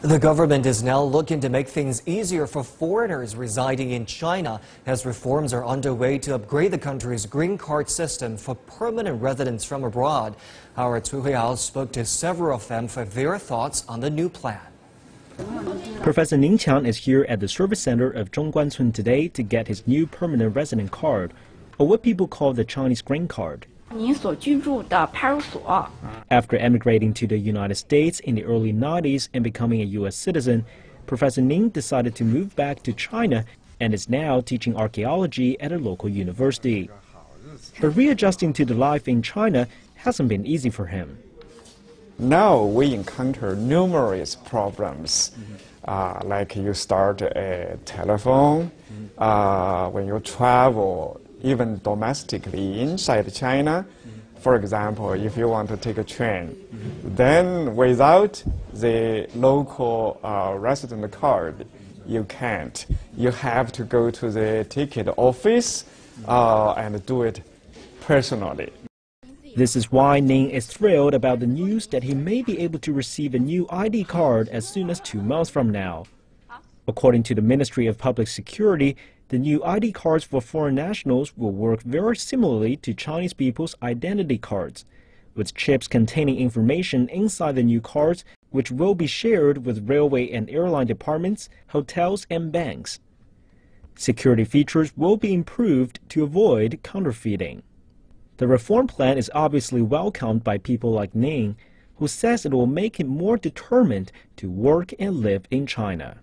The government is now looking to make things easier for foreigners residing in China as reforms are underway to upgrade the country's green card system for permanent residents from abroad. Our Chu Huiyao spoke to several of them for their thoughts on the new plan. Professor Ning Qiang is here at the service center of Zhongguancun today to get his new permanent resident card, or what people call the Chinese green card. After emigrating to the United States in the early 90s and becoming a U.S. citizen, Professor Ning decided to move back to China and is now teaching archaeology at a local university. But readjusting to the life in China hasn't been easy for him. Now we encounter numerous problems, like you start a telephone, when you travel, even domestically inside China. For example, if you want to take a train, then without the local resident card, you can't. You have to go to the ticket office and do it personally. This is why Ning is thrilled about the news that he may be able to receive a new ID card as soon as 2 months from now. According to the Ministry of Public Security, the new ID cards for foreign nationals will work very similarly to Chinese people's identity cards, with chips containing information inside the new cards which will be shared with railway and airline departments, hotels, and banks. Security features will be improved to avoid counterfeiting. The reform plan is obviously welcomed by people like Ning, who says it will make him more determined to work and live in China.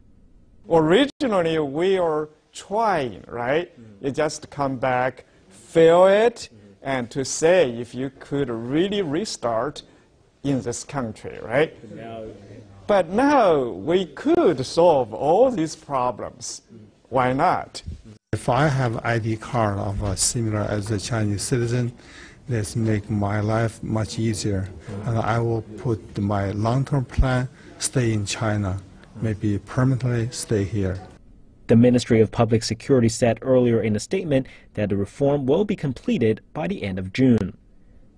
Originally, we are trying, right? You just come back, feel it, and to say if you could really restart in this country, right? But now we could solve all these problems. Why not? If I have ID card of similar as a Chinese citizen, this make my life much easier. And I will put my long-term plan, stay in China, maybe permanently stay here. The Ministry of Public Security said earlier in a statement that the reform will be completed by the end of June,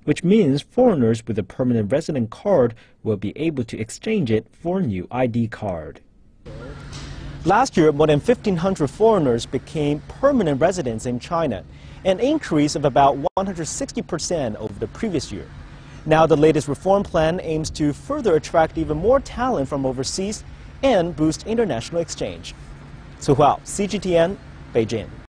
which means foreigners with a permanent resident card will be able to exchange it for a new ID card. Last year, more than 1,500 foreigners became permanent residents in China, an increase of about 160% over the previous year. Now, the latest reform plan aims to further attract even more talent from overseas and boost international exchange. Chu Huiyao, CGTN, Beijing.